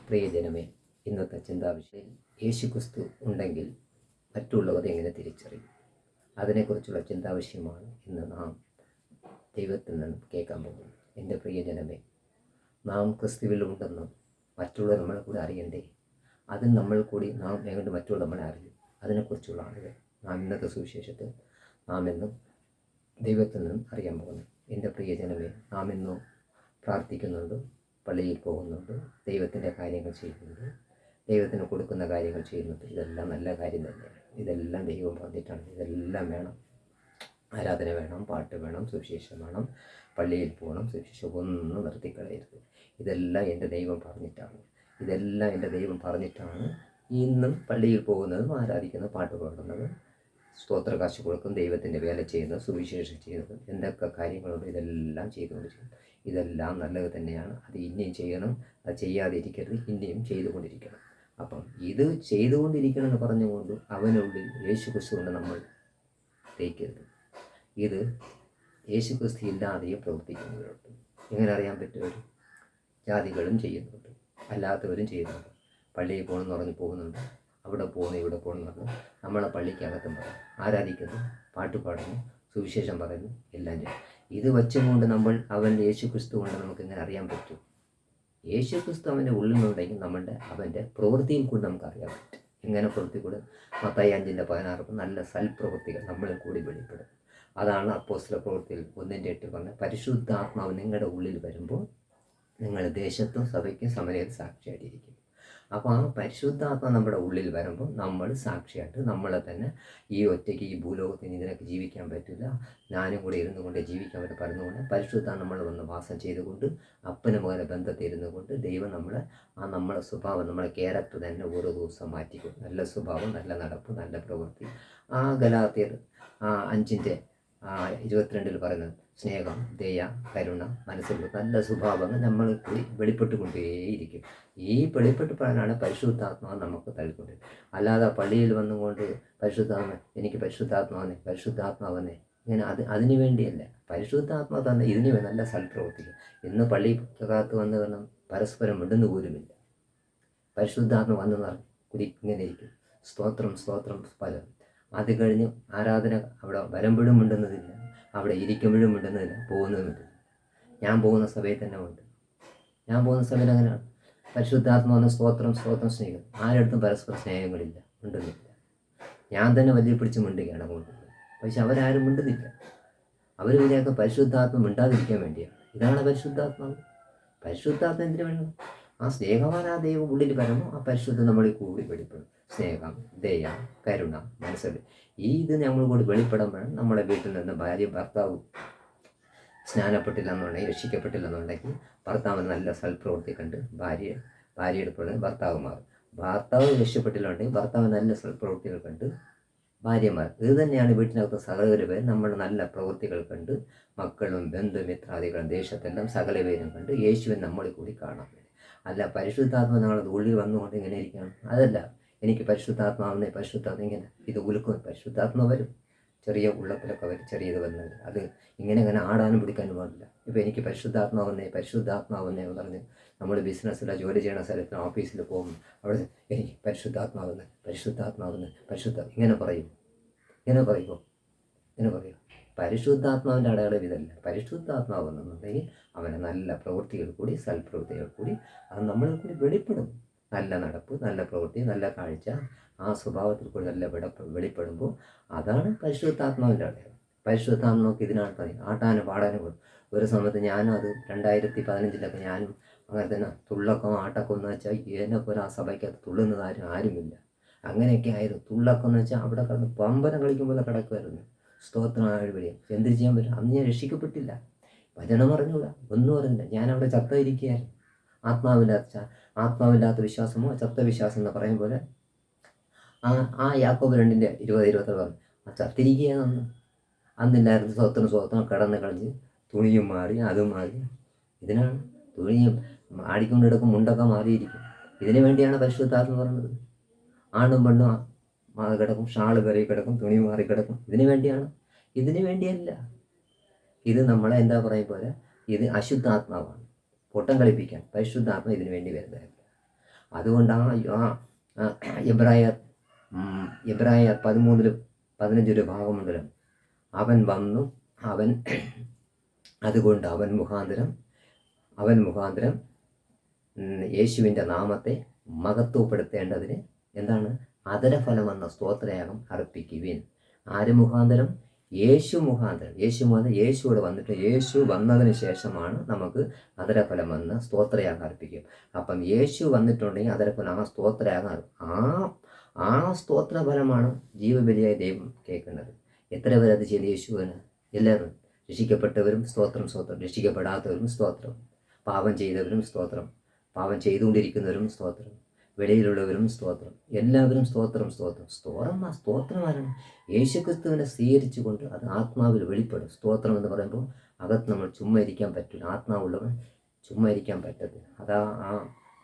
പ്രിയജനമേ, ഇന്നത്തെ ചിന്താവിഷയം യേശുക്രിസ്തു ഉണ്ടെങ്കിൽ മറ്റുള്ളവരെ എങ്ങനെ തിരിച്ചറിയും? അതിനെക്കുറിച്ചുള്ള ചിന്താവിഷയമാണ് ഇന്ന് നാം ദൈവത്തിൽ നിന്നും കേൾക്കാൻ പോകുന്നത്. എൻ്റെ പ്രിയജനമേ, നാം ക്രിസ്തുവിലുണ്ടെന്നും മറ്റുള്ളവർ നമ്മളെ കൂടി അറിയണ്ടേ? അതിൽ നമ്മൾ കൂടി നാം എങ്ങനെ മറ്റുള്ളവർ നമ്മളെ അറിയും? അതിനെക്കുറിച്ചുള്ള ആളുകൾ നാം ഇന്നത്തെ സുവിശേഷത്തിൽ നാം എന്നും ദൈവത്തിൽ നിന്നും അറിയാൻ പോകുന്നു. എൻ്റെ പ്രിയജനമേ, നാം ഇന്നും പ്രാർത്ഥിക്കുന്നുണ്ട്, പള്ളിയിൽ പോകുന്നുണ്ട്, ദൈവത്തിൻ്റെ കാര്യങ്ങൾ ചെയ്യുന്നുണ്ട്, ദൈവത്തിന് കൊടുക്കുന്ന കാര്യങ്ങൾ ചെയ്യുന്നുണ്ട്. ഇതെല്ലാം നല്ല കാര്യം തന്നെയാണ്. ഇതെല്ലാം ദൈവം പറഞ്ഞിട്ടാണ്. ഇതെല്ലാം വേണം. ആരാധന വേണം, പാട്ട് വേണം, സുവിശേഷം വേണം, പള്ളിയിൽ പോകണം, സുവിശേഷം ഒന്നും നിർത്തിക്കളയരുത്. ഇതെല്ലാം എൻ്റെ ദൈവം പറഞ്ഞിട്ടാണ്. ഇതെല്ലാം എൻ്റെ ദൈവം പറഞ്ഞിട്ടാണ് ഇന്നും പള്ളിയിൽ പോകുന്നതും ആരാധിക്കുന്നതും പാട്ട് പാടുന്നതും സ്തോത്ര കാശ് കൊടുക്കും, ദൈവത്തിൻ്റെ വേല ചെയ്യുന്നത്, സുവിശേഷം ചെയ്യുന്നത്, എന്തൊക്കെ കാര്യങ്ങളുണ്ട് ഇതെല്ലാം ചെയ്തുകൊണ്ടിരിക്കണം. ഇതെല്ലാം നല്ലത് തന്നെയാണ്. അത് ഇനിയും ചെയ്യണം. അത് ചെയ്യാതെ ഇരിക്കരുത്, ഇനിയും ചെയ്തുകൊണ്ടിരിക്കണം. അപ്പം ഇത് ചെയ്തുകൊണ്ടിരിക്കണം എന്ന് പറഞ്ഞുകൊണ്ട് അവനുള്ളിൽ യേശുക്രിസ്തു കൊണ്ട് നമ്മൾ തേക്കരുത്. ഇത് യേശുക്രിസ്തു ഇല്ലാതെയും പ്രവർത്തിക്കുന്നവരുണ്ട്. എങ്ങനെ അറിയാൻ പറ്റുമവർ? ജാതികളും ചെയ്യുന്നുണ്ട്, അല്ലാത്തവരും ചെയ്യുന്നുണ്ട്. പള്ളിയിൽ പോകണമെന്ന് പറഞ്ഞ് പോകുന്നുണ്ട്, അവിടെ പോകുന്നു, ഇവിടെ പോകുന്നു പറഞ്ഞു നമ്മളെ പള്ളിക്കകത്തും പറയും, ആരാധിക്കുന്നു, പാട്ട് പാടുന്നു, സുവിശേഷം പറയുന്നു, എല്ലാം ചെയ്യും. ഇത് വെച്ചുകൊണ്ട് നമ്മൾ അവൻ്റെ യേശുക്രിസ്തു കൊണ്ട് നമുക്ക് എങ്ങനെ അറിയാൻ പറ്റും? യേശുക്രിസ്തു അവൻ്റെ ഉള്ളിലുണ്ടെങ്കിൽ അവൻ്റെ പ്രവൃത്തിയിൽ കൂടി നമുക്ക് അറിയാൻ പറ്റും. എങ്ങനെ പ്രവൃത്തി കൂടെ? മത്തായി 5:16 നല്ല സൽപ്രവൃത്തികൾ നമ്മളിൽ കൂടി വെളിപ്പെടും. അതാണ് അപ്പോസ്തല പ്രവൃത്തിയിൽ 1:8 പറഞ്ഞത്, പരിശുദ്ധാത്മാവ് നിങ്ങളുടെ ഉള്ളിൽ വരുമ്പോൾ നിങ്ങൾ ദേശത്തും സഭയ്ക്കും സമരത്തിൽ സാക്ഷിയായിട്ടിരിക്കും. അപ്പോൾ ആ പരിശുദ്ധാത്മ നമ്മുടെ ഉള്ളിൽ വരുമ്പോൾ നമ്മൾ സാക്ഷിയായിട്ട് നമ്മളെ തന്നെ ഈ ഒറ്റയ്ക്ക് ഈ ഭൂലോകത്തിന് ഇതിനൊക്കെ ജീവിക്കാൻ പറ്റില്ല, ഞാനും കൂടെ ഇരുന്നു കൊണ്ട് ജീവിക്കാൻ പറ്റും പറഞ്ഞുകൊണ്ട് പരിശുദ്ധാത്മ നമ്മൾ വന്ന് വാസം ചെയ്തുകൊണ്ട് അപ്പനും മകനെ ബന്ധത്തിൽ ഇരുന്നു കൊണ്ട് ദൈവം നമ്മളെ സ്വഭാവം, നമ്മളെ ക്യാരക്ടർ തന്നെ ഓരോ ദിവസം മാറ്റിക്കും. നല്ല സ്വഭാവം, നല്ല നടപ്പ്, നല്ല പ്രവൃത്തി. ഗലാത്യർ 5:22 പറയുന്നത് സ്നേഹം, ദയ, കരുണ, മനസ്സിലുള്ള നല്ല സ്വഭാവങ്ങൾ നമ്മൾ കൂടി വെളിപ്പെട്ടുകൊണ്ടേയിരിക്കും. ഈ വെളിപ്പെട്ടുപോകാനാണ് പരിശുദ്ധാത്മാവ് നമുക്ക് തള്ളിക്കൊണ്ടിരിക്കുന്നത്. അല്ലാതെ പള്ളിയിൽ വന്നുകൊണ്ട് എനിക്ക് പരിശുദ്ധാത്മാവനെ ഇങ്ങനെ അതിനു വേണ്ടിയല്ല. പരിശുദ്ധാത്മാവ് തന്നെ ഇതിന് നല്ല സൽപ്രവർത്തിക്കും. ഇന്ന് പള്ളിക്കകത്ത് വന്ന് കാരണം പരസ്പരം മിണ്ടുന്നു പോലുമില്ല. പരിശുദ്ധാത്മ വന്ന് കുടി ഇങ്ങനെ ഇരിക്കും, സ്തോത്രം സ്തോത്രം പലം. അത് കഴിഞ്ഞ് ആരാധന അവിടെ വരുമ്പോഴും മിണ്ടുന്നതില്ല, അവിടെ ഇരിക്കുമ്പോഴും മിണ്ടുന്നതില്ല, പോകുന്നതുമില്ല. ഞാൻ പോകുന്ന സഭയിൽ തന്നെ ഉണ്ട്. ഞാൻ പോകുന്ന സഭയിൽ അങ്ങനെയാണ്. പരിശുദ്ധാത്മാവെന്ന സ്തോത്രം സ്തോത്രം സ്നേഹം. ആരടുത്തും പരസ്പര സ്നേഹങ്ങളില്ല, മിണ്ടുന്നില്ല. ഞാൻ തന്നെ വലിയ പിടിച്ച് മിണ്ടുകയാണ് അങ്ങോട്ട്. പക്ഷെ അവരാരും മിണ്ടുന്നില്ല. അവർ വിചാരിക്കും പരിശുദ്ധാത്മ മിണ്ടാതിരിക്കാൻ വേണ്ടിയാണ്. ഇതാണ് പരിശുദ്ധാത്മാവ്. പരിശുദ്ധാത്മ എന്തിനു വേണം? ആ സ്നേഹവാനാ ദൈവം ഉള്ളിൽ വരുമ്പോൾ ആ പരിശുദ്ധം നമ്മളിൽ കൂടി വെളിപ്പെടും. സ്നേഹം, ദയ, കരുണ, മനസ്സിൽ ഇത് നമ്മൾ കൂടി വെളിപ്പെടുമ്പോഴാണ് നമ്മളെ വീട്ടിൽ നിന്ന് ഭർത്താവ് സ്നാനപ്പെട്ടില്ലെന്നുണ്ടെങ്കിൽ, രക്ഷിക്കപ്പെട്ടില്ലെന്നുണ്ടെങ്കിൽ ഭർത്താവിന് നല്ല സൽപ്രവൃത്തി കണ്ട് ഭാര്യയുടെ പോലെ ഭർത്താവ് മാറും. ഭർത്താവ് രക്ഷപ്പെട്ടില്ലുണ്ടെങ്കിൽ ഭർത്താവ് നല്ല സൽപ്രവൃത്തികൾ കണ്ട് ഭാര്യമാർ. ഇത് തന്നെയാണ് വീട്ടിനകത്ത് സകല പേര് നമ്മൾ നല്ല പ്രവൃത്തികൾ കണ്ട് മക്കളും ബന്ധുമിത്രാദികളും ദേശത്തെല്ലാം സകല പേരും കണ്ട് യേശുവിൻ നമ്മളിൽ കൂടി കാണാൻ വേണ്ടി. അല്ല പരിശുദ്ധാത്മ നാളെ ഉള്ളിൽ വന്നുകൊണ്ട് ഇങ്ങനെ ഇരിക്കണം, അതല്ല. എനിക്ക് പരിശുദ്ധാത്മാവിനെ ഇങ്ങനെ ഇത് ഉലുക്കും. പരിശുദ്ധാത്മ വരും, ചെറിയ ഉള്ളത്തിലൊക്കെ വരും, ചെറിയത് വന്നത്. അത് ഇങ്ങനെ ആടാനും പിടിക്കാനും പാടില്ല. ഇപ്പോൾ എനിക്ക് പരിശുദ്ധാത്മാവെന്നേ എന്ന് പറഞ്ഞ് നമ്മൾ ബിസിനസ്സിലോ ജോലി ചെയ്യണ സ്ഥലത്ത് ഓഫീസിൽ പോകും, അവിടെ എനിക്ക് പരിശുദ്ധാത്മാവെന്ന് ഇങ്ങനെ പറയുമോ? പരിശുദ്ധാത്മാവിൻ്റെ അടയാളം ഇതല്ല. പരിശുദ്ധാത്മാവെന്നുണ്ടെങ്കിൽ അവനെ നല്ല പ്രവൃത്തികൾ കൂടി സൽപ്രവൃത്തികൾ കൂടി അത് നമ്മളിൽ കൂടി വെളിപ്പെടും. നല്ല നടപ്പ്, നല്ല പ്രവൃത്തി, നല്ല കാഴ്ച, ആ സ്വഭാവത്തിൽ കൂടി നല്ല വെളിപ്പെടുമ്പോൾ അതാണ് പരിശുദ്ധാത്മാവിൻ്റെ അടയാളം. പരിശുദ്ധാത്മാവൊക്കെ ഇതിനാണ് പറയും ആട്ടാനും പാടാനും കൊടുക്കും. ഒരു സമയത്ത് ഞാനും അത് 2015 ഞാനും അങ്ങനെ തന്നെ തുള്ളക്കം ആട്ടക്കം എന്ന് വെച്ചാൽ എന്നെപ്പോലെ ആ സഭയ്ക്കകത്ത് തുള്ളുന്നത് ആരുമില്ല. അങ്ങനെയൊക്കെ ആയിരുന്നു. തുള്ളക്കം എന്ന് വെച്ചാൽ അവിടെ കിടന്ന് പമ്പരം കളിക്കുമ്പോൾ കിടക്കുമായിരുന്നു. സ്തോത്രമായ വഴിയും എന്ത് ചെയ്യാൻ പറ്റും? അന്ന് ഞാൻ രക്ഷിക്കപ്പെട്ടില്ല, വചനം അറിഞ്ഞൂടാ, ഒന്നും അറിഞ്ഞില്ല. ഞാനവിടെ ചത്തയിരിക്കുകയായിരുന്നു. ആത്മാവില്ലാത്ത വിശ്വാസമോ ചത്തവിശ്വാസം എന്ന് പറയും പോലെ യാക്കോബ് 2:20-21 പറഞ്ഞു. ആ ചത്തിരിക്കുകയാണ്. അന്നില്ലായിരുന്നു സ്വത്രം കടന്ന് കളഞ്ഞ് തുണിയും മാറി, അതും മാറി. ഇതിനാണ് തുണിയും ആടിക്കൊണ്ട് കിടക്കും, മുണ്ടൊക്കെ മാറിയിരിക്കും. ഇതിനു വേണ്ടിയാണ് പരിശുദ്ധാത്മ പറഞ്ഞത്. ആണും പെണ്ണും കിടക്കും, ഷാള് കയറി കിടക്കും, തുണി മാറി കിടക്കും. ഇതിനു വേണ്ടിയല്ല. ഇത് നമ്മളെ എന്താ പറയും പോലെ ഇത് അശുദ്ധാത്മാവാണ്, പൊട്ടം കളിപ്പിക്കാൻ. പരിശുദ്ധാത്മ ഇതിനു വേണ്ടി വരുന്നതല്ല. അതുകൊണ്ടാണ് എബ്രായർ 13-15 ഭാഗമുണ്ടല്ലോ, അവൻ വന്നു, അതുകൊണ്ട് അവൻ മുഖാന്തരം യേശുവിൻ്റെ നാമത്തെ മഹത്വപ്പെടുത്തേണ്ടതിന് എന്താണ് അധരഫലമെന്ന സ്തോത്രയാഗം അർപ്പിക്കുവിൻ. ആര് മുഖാന്തരം? യേശു മുഖാന്തരം. യേശുവിടെ വന്നിട്ട്, യേശു വന്നതിന് ശേഷമാണ് നമുക്ക് അധരഫലമെന്ന സ്തോത്രയാഗം അർപ്പിക്കും. അപ്പം യേശു വന്നിട്ടുണ്ടെങ്കിൽ അധരഫലം, ആ സ്തോത്രയാഗം, ആ സ്തോത്രഫലമാണ് ജീവബലിയായി ദൈവം കേൾക്കുന്നത്. എത്ര പേര് അത് ചെയ്ത് യേശുവിന്? എല്ലാവരും. രക്ഷിക്കപ്പെട്ടവരും സ്തോത്രം, രക്ഷിക്കപ്പെടാത്തവരും സ്തോത്രം, പാപം ചെയ്തവരും സ്തോത്രം, പാപം ചെയ്തുകൊണ്ടിരിക്കുന്നവരും സ്തോത്രം, വെളിയിലുള്ളവരും സ്തോത്രം, എല്ലാവരും സ്തോത്രം. സ്തോത്രമാരാണ് യേശുക്രിസ്തുവിനെ സ്വീകരിച്ചുകൊണ്ട് അത് ആത്മാവിൽ വെളിപ്പെടും. സ്തോത്രം എന്ന് പറയുമ്പോൾ അകത്ത് നമ്മൾ ചുമ്മാ ഇരിക്കാൻ പറ്റില്ല. ആത്മാവുള്ളവൻ ചുമ്മാ ഇരിക്കാൻ പറ്റത്തില്ല. അതാ ആ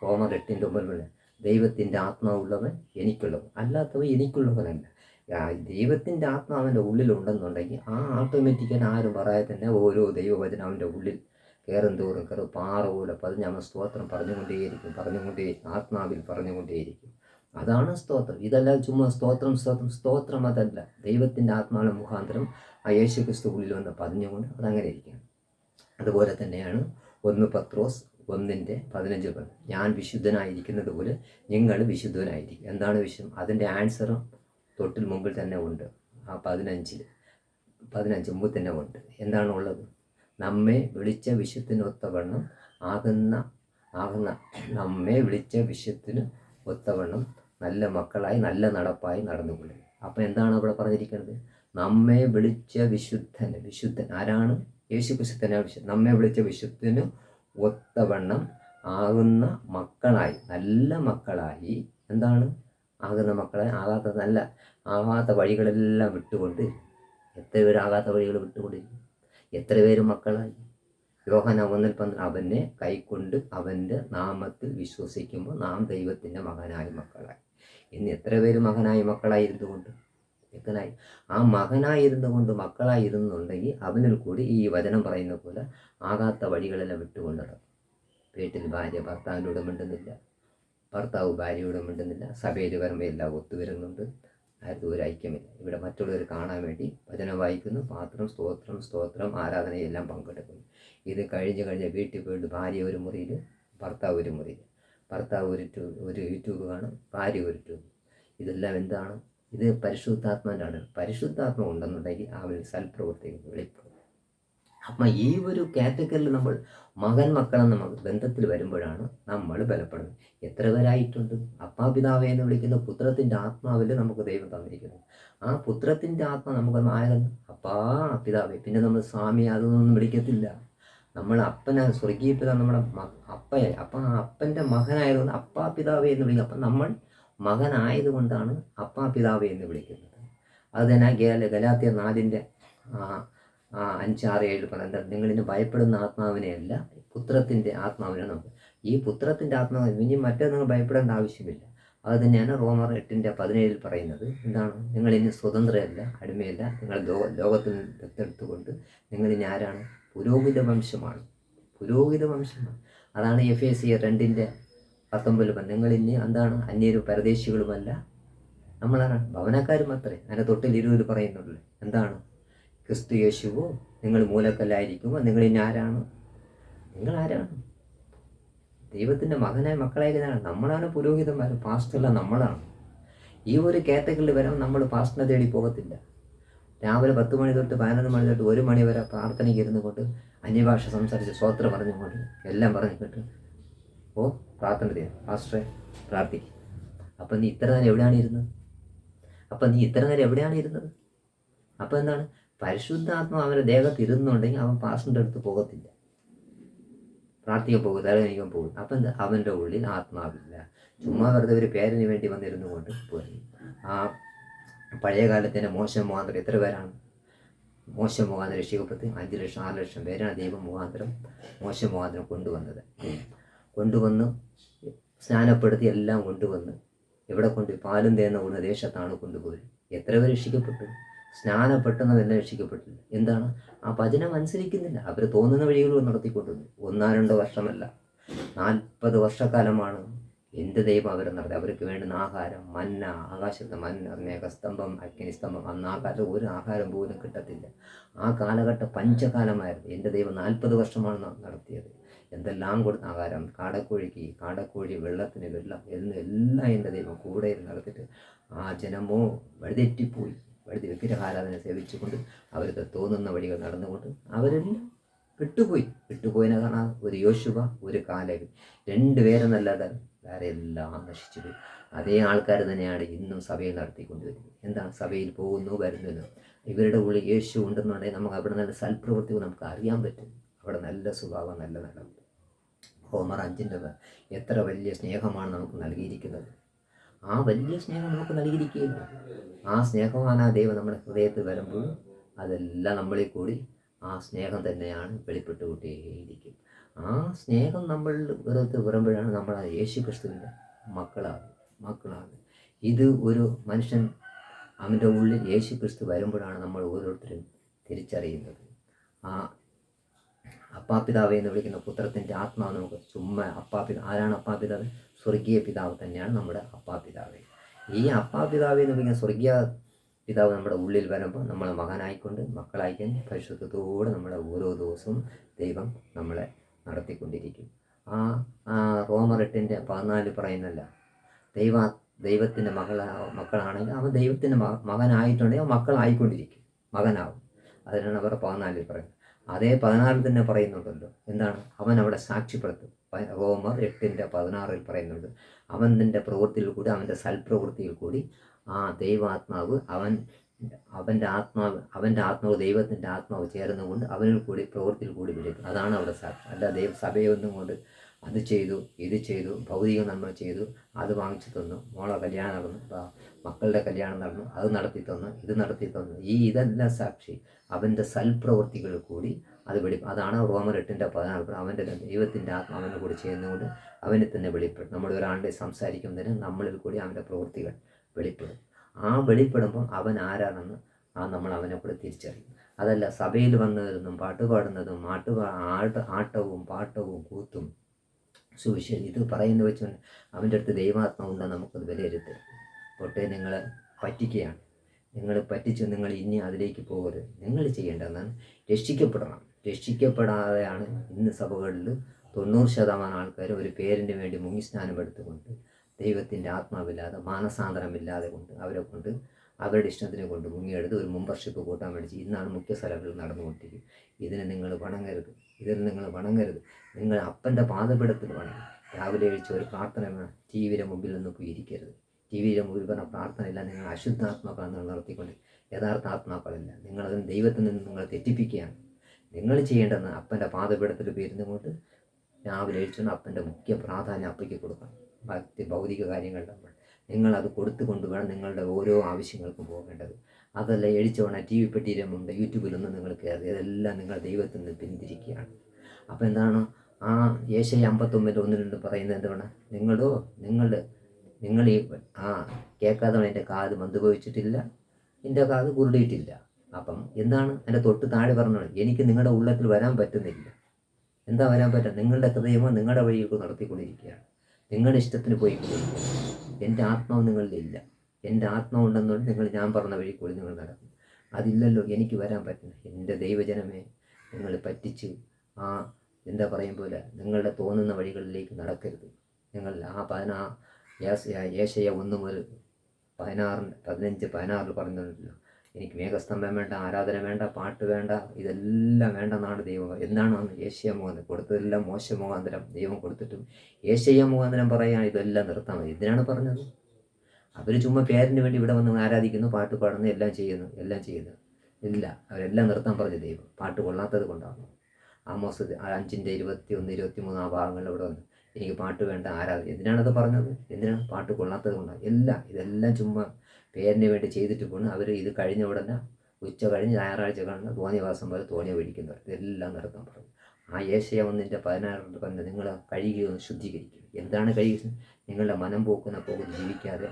റോമർ 8:9 ദൈവത്തിൻ്റെ ആത്മാവുള്ളവൻ എനിക്കുള്ളവൻ, അല്ലാത്തവൻ എനിക്കുള്ളവനല്ല. ദൈവത്തിൻ്റെ ആത്മാവിൻ്റെ ഉള്ളിലുണ്ടെന്നുണ്ടെങ്കിൽ ആ ഓട്ടോമാറ്റിക്കലി ആരും പറയാതെ തന്നെ ഓരോ ദൈവവചനം അവൻ്റെ ഉള്ളിൽ കയറും തോറും പാറ പോലെ പതിഞ്ഞ് അവൻ സ്തോത്രം പറഞ്ഞുകൊണ്ടേയിരിക്കും, ആത്മാവിൽ പറഞ്ഞുകൊണ്ടേയിരിക്കും. അതാണ് സ്തോത്രം. ഇതല്ല ചുമ്മാ സ്തോത്രം അതല്ല. ദൈവത്തിൻ്റെ ആത്മാവിന്റെ മുഖാന്തരം ആ യേശുക്രിസ്തു ഉള്ളിൽ വന്ന് പതിഞ്ഞുകൊണ്ട് അതങ്ങനെ ഇരിക്കണം. അതുപോലെ തന്നെയാണ് 1 പത്രോസ് 1:15 ഞാൻ വിശുദ്ധനായിരിക്കുന്നത് പോലെ നിങ്ങൾ വിശുദ്ധനായിരിക്കും. എന്താണ് വിഷയം? അതിൻ്റെ ആൻസറും തൊട്ടിൽ മുമ്പിൽ തന്നെ ഉണ്ട്. ആ 15 മുമ്പിൽ തന്നെ ഉണ്ട്. എന്താണ് ഉള്ളത്? നമ്മെ വിളിച്ച വിശുദ്ധന് ഒത്തവണ്ണം നമ്മെ വിളിച്ച വിശുദ്ധന് ഒത്തവണ്ണം നല്ല മക്കളായി നല്ല നടപ്പായി നടന്നുകൊള്ളുക. അപ്പം എന്താണ് അവിടെ പറഞ്ഞിരിക്കുന്നത്? നമ്മെ വിളിച്ച വിശുദ്ധൻ ആരാണ്? യേശുക്രിസ്തുവിനെ വിശുദ്ധൻ. നമ്മെ വിളിച്ച വിശുദ്ധന് ഒത്തവണ്ണം ആകുന്ന മക്കളായി, നല്ല മക്കളായി, എന്താണ് ആകുന്ന മക്കളായി, ആകാത്ത വഴികളെല്ലാം വിട്ടുകൊണ്ട്. എത്ര പേര് ആകാത്ത വഴികൾ വിട്ടുകൊണ്ടിരിക്കും? എത്ര പേര് മക്കളായി? യോഹന്നാൻ 1:12 അവനെ കൈക്കൊണ്ട് അവൻ്റെ നാമത്തിൽ വിശ്വസിക്കുമ്പോൾ നാം ദൈവത്തിൻ്റെ മകനായ മക്കളായി. ഇന്ന് എത്ര പേര് മക്കളായിരുന്നുകൊണ്ട് ആ മകനായിരുന്നുകൊണ്ട് മക്കളായിരുന്നുണ്ടെങ്കിൽ അവനിൽ കൂടി ഈ വചനം പറയുന്ന പോലെ ആകാത്ത വഴികളെല്ലാം വിട്ടുകൊണ്ട് നടക്കും. വീട്ടിൽ ഭാര്യ ഭർത്താവിനോട് മിണ്ടുന്നില്ല, ഭർത്താവ് ഭാര്യയോട് മിണ്ടുന്നില്ല, സഭയിൽ വരുമ്പോൾ എല്ലാം ഒത്തുവരുന്നുണ്ട്, ആർക്കും ഒരു ഐക്യമില്ല. ഇവിടെ മറ്റുള്ളവർ കാണാൻ വേണ്ടി വചനം വായിക്കുന്നു, പാത്രം സ്തോത്രം ആരാധനയെല്ലാം പങ്കെടുക്കുന്നു. ഇത് കഴിഞ്ഞ് വീട്ടിൽ പോയിട്ട് ഭാര്യ ഒരു മുറിയിൽ, ഭർത്താവ് ഒരു മുറിയിൽ, ഭർത്താവ് ഒരു യൂട്യൂബ് കാണും, ഭാര്യ ഒരു ട്യൂബ്. ഇതെല്ലാം എന്താണ്? ഇത് പരിശുദ്ധാത്മാവിനാണ്. പരിശുദ്ധാത്മ ഉണ്ടെന്നുണ്ടെങ്കിൽ അവരിൽ സൽപ്രവൃത്തികൾ വെളിപ്പെടും. അപ്പം ഈ ഒരു കാറ്റഗറിയിൽ നമ്മൾ മക്കളെന്ന ബന്ധത്തിൽ വരുമ്പോഴാണ് നമ്മൾ ബലപ്പെടുന്നത്. എത്ര പേരായിട്ടുണ്ട്? അപ്പാപിതാവേ എന്ന് വിളിക്കുന്ന പുത്രത്തിൻ്റെ ആത്മാവിൽ നമുക്ക് ദൈവം തന്നിരിക്കുന്നു. ആ പുത്രത്തിൻ്റെ ആത്മാ നമുക്ക് ആയിരുന്നു അപ്പാ പിതാവേ. പിന്നെ നമ്മൾ സ്വാമി അതൊന്നും വിളിക്കത്തില്ല. നമ്മൾ സ്വർഗീയ പിതാവ് നമ്മുടെ അപ്പയെ, അപ്പം ആ അപ്പൻ്റെ മകനായതുകൊണ്ട് അപ്പാ പിതാവേ എന്ന് വിളിക്കും. അപ്പം നമ്മൾ മകനായതുകൊണ്ടാണ് അപ്പാ പിതാവേ എന്ന് വിളിക്കുന്നത്. അത് തന്നെ ഗലാത്യർ 4:5-6-7 പറഞ്ഞാൽ നിങ്ങളിന് ഭയപ്പെടുന്ന ആത്മാവിനെയല്ല പുത്രത്തിൻ്റെ ആത്മാവിനെ നമുക്ക്. ഈ പുത്രത്തിൻ്റെ ആത്മാവ് ഇനി മറ്റേ നിങ്ങൾ ഭയപ്പെടേണ്ട ആവശ്യമില്ല. അത് തന്നെയാണ് റോമർ 8:17 പറയുന്നത്. എന്താണ്? നിങ്ങളിനി സ്വതന്ത്രമല്ല, അടിമയല്ല, നിങ്ങൾ ലോകത്തിൽ ദത്തെടുത്തുകൊണ്ട് നിങ്ങളിനി ആരാണ്? പുരോഹിത വംശമാണ്. അതാണ് എഫേസ്യർ 2:19 നിങ്ങളിനി എന്താണ്? അന്യരും പരദേശികളുമല്ല, നമ്മളാണ് ഭവനക്കാരും അത്രേ. അതിൻ്റെ തൊട്ടിൽ 20 പറയുന്നുള്ളൂ. എന്താണ്? ക്രിസ്തു യേശുവോ നിങ്ങൾ മൂലക്കല്ലായിരിക്കുമ്പോൾ നിങ്ങളിനി ആരാണ്? നിങ്ങളാരാണ്? ദൈവത്തിൻ്റെ മക്കളായിരിക്കുന്നതാണ്. നമ്മളാണ് പുരോഹിതന്മാർ, പാസ്റ്ററല്ല നമ്മളാണ്. ഈ ഒരു കാറ്റഗറിയിൽ വരാൻ നമ്മൾ പാസ്റ്ററിനെ തേടി പോകത്തില്ല. രാവിലെ 10 മണി തൊട്ട് 11 മണി തൊട്ട് 1 മണി വരെ പ്രാർത്ഥനയ്ക്ക് ഇരുന്നു കൊണ്ട് അന്യഭാഷ സംസാരിച്ച് സ്തോത്രം പറഞ്ഞുകൊണ്ട് എല്ലാം പറഞ്ഞിട്ട് പ്രാർത്ഥന ചെയ്യാം, പാസ്റ്ററെ പ്രാർത്ഥിക്കും. അപ്പം നീ ഇത്ര നേരം എവിടെയാണ് ഇരുന്നത്? അപ്പം എന്താണ്? പരിശുദ്ധാത്മാവ് അവൻ്റെ ദേഹത്ത് ഇരുന്നുണ്ടെങ്കിൽ അവൻ പാസ്റ്ററിൻ്റെ അടുത്ത് പോകത്തില്ല, പ്രാർത്ഥിക്കാൻ പോകും, തലകണിക്കാൻ പോകും. അപ്പം എന്താ? അവൻ്റെ ഉള്ളിൽ ആത്മാവില്ല. ചുമ്മാ വെറുതെ ഒരു പേരിന് വേണ്ടി വന്നിരുന്നു കൊണ്ട് പോയി. ആ പഴയ കാലത്തിൻ്റെ മോശ മുഖാന്തരം എത്ര പേരാണ് മോശ മുഖാന്തരം രക്ഷിക്കപ്പെട്ട്? 5 ലക്ഷം 6 ലക്ഷം പേരാണ് ദൈവം മുഖാന്തരം മോശ മുഖാന്തരം കൊണ്ടുവന്ന് സ്നാനപ്പെടുത്തി എല്ലാം കൊണ്ടുവന്ന് എവിടെ പാലും തേന്ന കൂടുന്ന ദേശത്താണ് കൊണ്ടുപോയി. എത്ര പേര് രക്ഷിക്കപ്പെട്ടു? സ്നാനപ്പെട്ടെന്നതെല്ലാം രക്ഷിക്കപ്പെട്ടില്ല. എന്താണ്? ആ വചനം അനുസരിക്കുന്നില്ല. അവർ തോന്നുന്ന വഴികൾ നടത്തിക്കൊണ്ടുവന്നു. 1-2 വർഷമല്ല, 40 വർഷക്കാലമാണ് എൻ്റെ ദൈവം അവരെ നടത്തി. അവർക്ക് വേണ്ടുന്ന ആഹാരം, മന്ന, ആകാശത്തെ മന്ന, മേഘസ്തംഭം, അഗ്നിസ്തംഭം. അന്ന് ആ കാലത്ത് ഒരു ആഹാരം പോലും കിട്ടത്തില്ല. ആ കാലഘട്ടം പഞ്ചകാലമായിരുന്നു. എൻ്റെ ദൈവം 40 വർഷമാണ് നടത്തിയത്. എന്തെല്ലാം കൊടുത്ത ആഹാരം, കാടക്കോഴിക്ക് കാടക്കോഴി, വെള്ളത്തിന് വെള്ളം, എല്ലാം എൻ്റെ ദൈവം കൂടെ നടത്തിയിട്ട് ആ ജനമോ വഴിതെറ്റിപ്പോയി. വിഗ്രഹാരാധന സേവിച്ചുകൊണ്ട് അവർക്ക് തോന്നുന്ന വഴികൾ നടന്നുകൊണ്ട് അവരെല്ലാം വിട്ടുപോയതിനെ കാണാൻ ഒരു യോശുവ, ഒരു കാലേബ്, 2 പേരെന്നല്ലാതെ വേറെ എല്ലാം നശിച്ചു പോയി. അതേ ആൾക്കാർ തന്നെയാണ് ഇന്നും സഭയിൽ നടത്തിക്കൊണ്ടുവരുന്നത്. എന്താണ്? സഭയിൽ പോകുന്നു, വരുന്നു. ഇവരുടെ ഉള്ളിൽ യേശു ഉണ്ടെന്നുണ്ടെങ്കിൽ നമുക്ക് അവിടെ നല്ല സൽപ്രവൃത്തികൾ നമുക്ക് അറിയാൻ പറ്റും. അവിടെ നല്ല സ്വഭാവം, നല്ല ഹോമർ 5 എത്ര വലിയ സ്നേഹമാണ് നമുക്ക് നൽകിയിരിക്കുന്നത്. ആ വലിയ സ്നേഹം നമുക്ക് നൽകിയിരിക്കുകയില്ല. ആ സ്നേഹമാണ് ആ ദൈവം നമ്മുടെ ഹൃദയത്തിൽ വരുമ്പോൾ അതെല്ലാം നമ്മളിൽ കൂടി ആ സ്നേഹം തന്നെയാണ് വെളിപ്പെട്ടുകൊണ്ടേയിരിക്കും. ആ സ്നേഹം നമ്മൾ വരുമ്പോഴാണ് നമ്മൾ ആ യേശു ക്രിസ്തുവിൻ്റെ മക്കളാകുന്നത്. ഇത് ഒരു മനുഷ്യൻ അവൻ്റെ ഉള്ളിൽ യേശു ക്രിസ്തു വരുമ്പോഴാണ് നമ്മൾ ഓരോരുത്തരും തിരിച്ചറിയുന്നത്. ആ അപ്പാപിതാവ് എന്ന് വിളിക്കുന്ന പുത്രത്തിൻ്റെ ആത്മാവ് നമുക്ക് ചുമ്മാ ആരാണ് അപ്പാപിതാവ്? സ്വർഗീയ പിതാവ് തന്നെയാണ് നമ്മുടെ അപ്പാപിതാവ്. ഈ അപ്പാപിതാവ് എന്ന് വിളിക്കുന്ന സ്വർഗീയ പിതാവ് നമ്മുടെ ഉള്ളിൽ വരുമ്പോൾ നമ്മളെ മക്കളായിക്കൊണ്ട് പരിശുദ്ധത്തോടെ നമ്മളെ ഓരോ ദിവസവും ദൈവം നമ്മളെ നടത്തിക്കൊണ്ടിരിക്കും. ആ റോമർ 8:14 പറയുന്നല്ല, ദൈവത്തിൻ്റെ മക്കളാണെങ്കിൽ അവൻ ദൈവത്തിൻ്റെ മകനായിട്ടുണ്ടെങ്കിൽ അവൻ മക്കളായിക്കൊണ്ടിരിക്കും, മകനാവും. അതിനാണ് അവർ 14 പറയുന്നത്. അതേ 16 തന്നെ പറയുന്നുണ്ടല്ലോ, എന്താണ്? അവൻ അവിടെ സാക്ഷ്യപ്പെടുത്തും. റോമർ 8:16 പറയുന്നുണ്ട്, അവൻ നിൻ്റെ പ്രവൃത്തിയിൽ കൂടി, അവൻ്റെ സൽപ്രവൃത്തിയിൽ കൂടി ആ ദൈവാത്മാവ് അവൻ്റെ ആത്മാവ് ദൈവത്തിൻ്റെ ആത്മാവ് ചേർന്നുകൊണ്ട് അവനിൽ കൂടി പ്രവൃത്തിയിൽ കൂടി വിളിക്കും. അതാണ് അവിടെ സാക്ഷ്യം. അല്ല സഭയൊന്നും കൊണ്ട് അത് ചെയ്തു, ഇത് ചെയ്തു, ഭൗതിക നന്മ ചെയ്തു, അത് വാങ്ങിച്ചു തന്നു, മോളെ കല്യാണം നടന്നു, മക്കളുടെ കല്യാണം നടന്നു, അത് നടത്തി തന്നു, ഇത് നടത്തി തന്നു. ഇതെല്ലാം സാക്ഷി അവൻ്റെ സൽപ്രവൃത്തികൾ കൂടി അത് അതാണ് റോമർ 8:14. അവൻ്റെ ദൈവത്തിൻ്റെ ആത്മാവിനെ കൂടി ചെയ്യുന്നതുകൊണ്ട് അവനെ തന്നെ വെളിപ്പെടും. നമ്മൾ ഒരാളുടെ സംസാരിക്കുന്നതിന് നമ്മളിൽ കൂടി അവൻ്റെ പ്രവൃത്തികൾ വെളിപ്പെടും. ആ വെളിപ്പെടുമ്പോൾ അവൻ ആരാണെന്ന് നമ്മൾ അവനെ കൂടെ തിരിച്ചറിയും. അതല്ല സഭയിൽ വന്നവരൊന്നും പാട്ട് പാടുന്നതും ആട്ടവും പാട്ടവും കൂത്തും സുവിശേഷം ഇത് പറയുന്ന വെച്ചുകൊണ്ട് അവൻ്റെ അടുത്ത് ദൈവാത്മാവുണ്ടെന്ന് നമുക്കത് വിലയിരുത്തരുത്. ഒട്ടേ നിങ്ങളെ പറ്റിക്കുകയാണ്. നിങ്ങൾ പറ്റിച്ച് നിങ്ങൾ ഇനി അതിലേക്ക് പോകരുത്. നിങ്ങൾ ചെയ്യേണ്ടതെന്നാണ് രക്ഷിക്കപ്പെടണം. രക്ഷിക്കപ്പെടാതെയാണ് ഇന്ന് സഭകളിൽ 90% ആൾക്കാർ ഒരു പേരിന് വേണ്ടി മുങ്ങിസ്നാനം എടുത്തുകൊണ്ട് ദൈവത്തിൻ്റെ ആത്മാവില്ലാതെ മാനസാന്തരമില്ലാതെ കൊണ്ട് അവരുടെ ഇഷ്ടത്തിനെ കൊണ്ട് മുങ്ങിയെടുത്ത് ഒരു മെമ്പർഷിപ്പ് കൂട്ടാൻ മേടിച്ച് ഇന്നാണ് മുഖ്യ സ്ഥലങ്ങളിൽ നടന്നുകൊണ്ടിരിക്കും. ഇതിന് നിങ്ങൾ വണങ്ങരുത്. നിങ്ങൾ അപ്പൻ്റെ പാദപീഠത്തിൽ വണങ്ങി രാവിലെ കഴിച്ച ഒരു പ്രാർത്ഥന ടി വിയുടെ മുമ്പിൽ നിന്ന് പോയി ഇരിക്കരുത്. ടി വിയുടെ മുമ്പിൽ പറഞ്ഞ പ്രാർത്ഥനയില്ല. നിങ്ങൾ അശുദ്ധാത്മാക്കളാണ് നടത്തിക്കൊണ്ട് യഥാർത്ഥ ആത്മാക്കളല്ല. നിങ്ങളതിന് ദൈവത്തിൽ നിന്ന് നിങ്ങൾ തെറ്റിപ്പിക്കുകയാണ്. നിങ്ങൾ ചെയ്യേണ്ടതെന്ന് അപ്പൻ്റെ പാദപീഠത്തിൽ പോയിരുന്നുകൊണ്ട് രാവിലെ കഴിച്ചുകൊണ്ട് അപ്പൻ്റെ മുഖ്യ പ്രാധാന്യം അപ്പയ്ക്ക് കൊടുക്കണം. ഭൗതിക കാര്യങ്ങൾ നിങ്ങളത് കൊടുത്തുകൊണ്ട് വേണം നിങ്ങളുടെ ഓരോ ആവശ്യങ്ങൾക്കും പോകേണ്ടത്. അതല്ല എഴിച്ചവണ ടി വി പെട്ടിയുടെ മുമ്പ് യൂട്യൂബിലൊന്നും നിങ്ങൾ കയറി ഇതെല്ലാം നിങ്ങൾ ദൈവത്തിൽ നിന്ന് പിന്തിരിക്കുകയാണ്. അപ്പോൾ എന്താണ് ആ യേശയ്യ 59:1-2 പറയുന്നത്? എന്താണ്? നിങ്ങൾ ഈ കേൾക്കാതെ എൻ്റെ കാത് മന്ദഭവിച്ചിട്ടില്ല, എൻ്റെ കാത് കുരുടിയിട്ടില്ല. അപ്പം എന്താണ്? എൻ്റെ തൊട്ട് താഴെ പറഞ്ഞത്, എനിക്ക് നിങ്ങളുടെ ഉള്ളത്തിൽ വരാൻ പറ്റുന്നില്ല. എന്താ വരാൻ പറ്റുക? നിങ്ങളുടെ ഹൃദയമോ നിങ്ങളുടെ വഴിയിൽ നടത്തിക്കൊണ്ടിരിക്കുകയാണ്. നിങ്ങളുടെ ഇഷ്ടത്തിന് പോയിക്കൊണ്ടിരിക്കുകയാണ്. എൻ്റെ ആത്മാവ് നിങ്ങളിലില്ല. എൻ്റെ ആത്മാവ് ഉണ്ടെന്നുകൊണ്ട് നിങ്ങൾ ഞാൻ പറഞ്ഞ വഴി കൂടി നിങ്ങൾ നടക്കും. അതില്ലല്ലോ, എനിക്ക് വരാൻ പറ്റുന്നു. എൻ്റെ ദൈവജനമേ, നിങ്ങൾ പറ്റിച്ച് എന്താ പറയും പോലെ നിങ്ങളുടെ തോന്നുന്ന വഴികളിലേക്ക് നടക്കരുത്. നിങ്ങൾ യേശയ്യ 1-15 പറഞ്ഞിട്ടുണ്ടല്ലോ, എനിക്ക് മേഘസ്തംഭം വേണ്ട, ആരാധന വേണ്ട, പാട്ട് വേണ്ട, ഇതെല്ലാം വേണ്ടെന്നാണ് ദൈവം. എന്താണ് യേശയ്യ മുഖാന്തരം കൊടുത്തതെല്ലാം മോശ മുഖാന്തരം ദൈവം കൊടുത്തിട്ടും യേശയ്യ മുഖാന്തരം പറയാൻ ഇതെല്ലാം നിർത്താൻ മതി. ഇതിനാണ് പറഞ്ഞത്. അവർ ചുമ്മാ പേരിന് വേണ്ടി ഇവിടെ വന്ന് ആരാധിക്കുന്നു, പാട്ട് പാടുന്നു, എല്ലാം ചെയ്യുന്നു. ഇല്ല, അവരെല്ലാം നിർത്താൻ പറഞ്ഞു ദൈവം. പാട്ട് കൊള്ളാത്തത് കൊണ്ടാണ്. ആമോസ് 5:21-23 ആ ഭാഗങ്ങളിൽ ഇവിടെ വന്നു, എനിക്ക് പാട്ട് വേണ്ട, ആരാധന. എന്തിനാണത് പറഞ്ഞത്? എന്തിനാണ്? പാട്ട് കൊള്ളാത്തത് കൊണ്ടാണ്. ഇതെല്ലാം ചുമ്മാ പേരിന് വേണ്ടി ചെയ്തിട്ട് പോകുന്നു. അവർ ഇത് കഴിഞ്ഞ ഉടനെ ഉച്ച കഴിഞ്ഞ് ഞായറാഴ്ച കാണുന്ന തോന്നിയവാസം പോലെ തോന്നിയ മേടിക്കുന്നവർ ഇതെല്ലാം നിർത്താൻ പറഞ്ഞു. ആ യേശയ്യ 1:16 പറഞ്ഞത് നിങ്ങൾ കഴുകി ഒന്ന് ശുദ്ധീകരിക്കും. എന്താണ് കഴുകി? നിങ്ങളുടെ മനം പോകുന്ന ജീവിക്കാതെ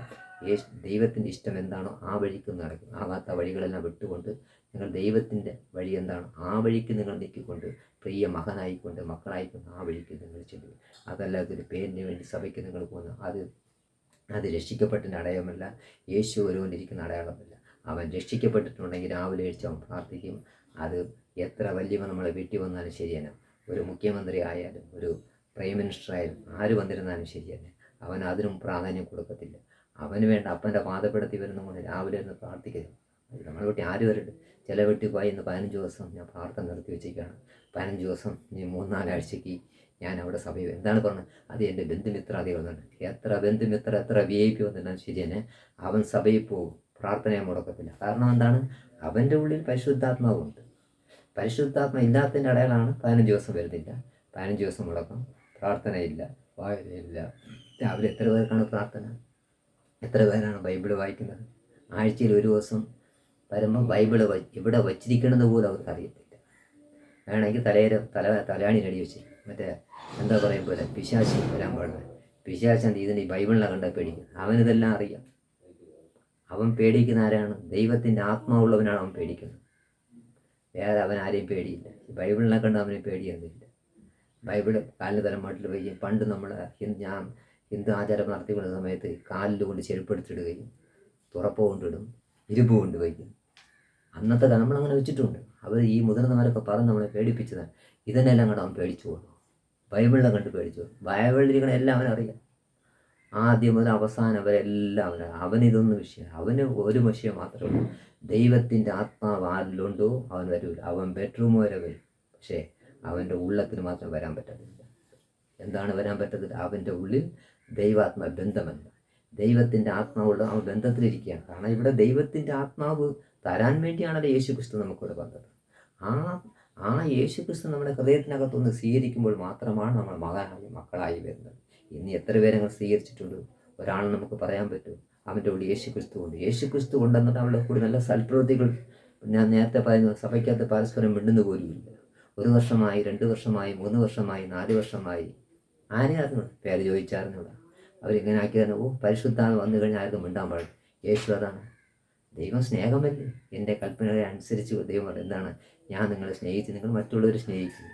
ദൈവത്തിൻ്റെ ഇഷ്ടം എന്താണോ ആ വഴിക്ക് നടക്കും. ആകാത്ത വഴികളെല്ലാം വിട്ടുകൊണ്ട് നിങ്ങൾ ദൈവത്തിൻ്റെ വഴി എന്താണോ ആ വഴിക്ക് നിങ്ങൾ നീക്കിക്കൊണ്ട് പ്രിയ മകനായിക്കൊണ്ട് മക്കളായിക്കൊണ്ട് ആ വഴിക്ക് നിങ്ങൾ ചെല്ലുക. അതല്ലാതെ ഒരു പേരിന് വേണ്ടി സഭയ്ക്ക് നിങ്ങൾ പോകുന്ന അത് രക്ഷിക്കപ്പെട്ടതിൻ്റെ അടയാളമല്ല, യേശു ഒരുവനിരിക്കുന്ന അടയാളമല്ല. അവൻ രക്ഷിക്കപ്പെട്ടിട്ടുണ്ടെങ്കിൽ രാവിലെ എഴുച്ച് അവൻ പ്രാർത്ഥിക്കും. അത് എത്ര വലിയവൻ നമ്മളെ വീട്ടിൽ വന്നാലും ശരിയാണ്, ഒരു മുഖ്യമന്ത്രി ആയാലും ഒരു പ്രൈം മിനിസ്റ്റർ ആയാലും ആര് വന്നിരുന്നാലും ശരിയല്ലേ, അവൻ അതിനും പ്രാധാന്യം കൊടുക്കത്തില്ല. അവന് വേണ്ട അപ്പൻ്റെ പാദപ്പെടുത്തി വരുന്ന കൊണ്ട് രാവിലെ ഇരുന്ന് പ്രാർത്ഥിക്കരുത്. നമ്മുടെ വീട്ടിൽ ആര് വരുന്നുണ്ട്? ചില വീട്ടിൽ പോയി ഇന്ന് 15 ദിവസം ഞാൻ പ്രാർത്ഥന നിർത്തി വെച്ചേക്കാണ്, 15 ദിവസം ഇനി 3-4 ആഴ്ചയ്ക്ക് ഞാൻ അവിടെ സഭയിൽ എന്താണ് പറഞ്ഞത്? അത് എൻ്റെ ബന്ധുമിത്രാദികളുണ്ട്. എത്ര ബന്ധുമിത്ര എത്ര VIP വന്നിട്ടാലും ശരി തന്നെ അവൻ സഭയിൽ പോകും, പ്രാർത്ഥനയെ മുടക്കത്തില്ല. കാരണം എന്താണ്? അവൻ്റെ ഉള്ളിൽ പരിശുദ്ധാത്മാവുണ്ട്. പരിശുദ്ധാത്മ ഇല്ലാത്തതിൻ്റെ അടയാളമാണ് 15 ദിവസം വരുന്നില്ല, 15 ദിവസം മുടക്കം, പ്രാർത്ഥനയില്ല, വായനയില്ല. രാവിലെ എത്ര പേർക്കാണ് പ്രാർത്ഥന? എത്ര പേരാണ് ബൈബിൾ വായിക്കുന്നത്? ആഴ്ചയിൽ ഒരു ദിവസം വരുമ്പം ബൈബിള് ഇവിടെ വച്ചിരിക്കണമെന്ന് പോലും അവർക്ക് അറിയത്തില്ല. വേണമെങ്കിൽ തലയാണി റെഡി വെച്ച് മറ്റേ എന്താ പറയും പോലെ പിശാചി വരാൻ പാടില്ല. പിശാചന്തി ഇതിന് ഈ ബൈബിളിനെ കണ്ടാൽ പേടിക്കും. അവനിതെല്ലാം അറിയാം. അവൻ പേടിക്കുന്ന ആരാണ്? ദൈവത്തിൻ്റെ ആത്മാവുള്ളവനാണ് അവൻ പേടിക്കുന്നത്. വേറെ അവൻ ആരെയും പേടിയില്ല. ബൈബിളിനെ കണ്ട് അവന് പേടിയൊന്നുമില്ല. ബൈബിള് കാലിന് തലമാട്ടിൽ പോയി പണ്ട് നമ്മൾ ഞാൻ ഹിന്ദു ആചാരം നടത്തിക്കൊണ്ട സമയത്ത് കാലിൽ കൊണ്ട് ചെരുപ്പെടുത്തിടുകയും തുറപ്പ് കൊണ്ടിടും, ഇരുമ്പ് കൊണ്ട് വയ്ക്കും. അന്നത്തെ നമ്മളങ്ങനെ വെച്ചിട്ടുണ്ട്. അവർ ഈ മുതിർന്നവരൊക്കെ പറഞ്ഞ് നമ്മളെ പേടിപ്പിച്ചതാണ്. ഇതിനെല്ലാം കണ്ട് അവൻ പേടിച്ചു പോകുന്നു. ബൈബിളിനെ കണ്ട് പേടിച്ചു പോകും. ബൈബിളിലിരിക്കണ എല്ലാം അവനറിയാം. ആദ്യം മുതൽ അവസാനം വരെ എല്ലാം അവനിതൊന്നും വിഷയം. അവന് ഒരു വിഷയം മാത്രമേ ഉള്ളൂ, ദൈവത്തിൻ്റെ ആത്മാവ് ആരിലുണ്ടോ അവൻ വരില്ല. അവൻ ബെഡ്റൂം വരെ വരും, പക്ഷേ അവൻ്റെ ഉള്ളത്തിന് മാത്രം വരാൻ പറ്റത്തില്ല. എന്താണ് വരാൻ പറ്റത്തില്ല? അവൻ്റെ ഉള്ളിൽ ദൈവാത്മ ബന്ധമല്ല. ദൈവത്തിൻ്റെ ആത്മാവുള്ള അവൻ ബന്ധത്തിലിരിക്കുകയാണ്. കാരണം ഇവിടെ ദൈവത്തിൻ്റെ ആത്മാവ് തരാൻ വേണ്ടിയാണല്ലോ യേശു ക്രിസ്തു നമുക്കിവിടെ വന്നത്. ആ യേശു ക്രിസ്തു നമ്മുടെ ഹൃദയത്തിനകത്തൊന്ന് സ്വീകരിക്കുമ്പോൾ മാത്രമാണ് നമ്മൾ മക്കളായി വരുന്നത്. ഇനി എത്ര പേരെ ഞങ്ങൾ സ്വീകരിച്ചിട്ടുണ്ട്? ഒരാൾ നമുക്ക് പറയാൻ പറ്റും അവൻ്റെ ഉള്ളിൽ യേശു ക്രിസ്തു ഉണ്ട്. യേശു ക്രിസ്തു ഉണ്ടെന്നിട്ട് അവളുടെ കൂടി നല്ല സൽപ്രവൃത്തികൾ ഞാൻ നേരത്തെ പറയുന്നു. സഭയ്ക്കകത്ത് പരസ്പരം മിണ്ടുന്ന പോലുമില്ല. 1 വർഷമായി, 2 വർഷമായി, 3 വർഷമായി, 4 വർഷമായി ആരെയും അറിഞ്ഞൂടാ, പേര് ചോദിച്ചറിഞ്ഞൂടാ. അവരിങ്ങനെ ആക്കി തന്നെ പരിശുദ്ധാത്മ വന്നു കഴിഞ്ഞാൽ ആർക്കും മിണ്ടാൻ പാടില്ല. യേശു അതാണ്. ദൈവം സ്നേഹമല്ലേ? എൻ്റെ കൽപ്പനകളെ അനുസരിച്ച് ദൈവം എന്താണ്? ഞാൻ നിങ്ങളെ സ്നേഹിച്ച് നിങ്ങൾ മറ്റുള്ളവരെ സ്നേഹിക്കുന്നു.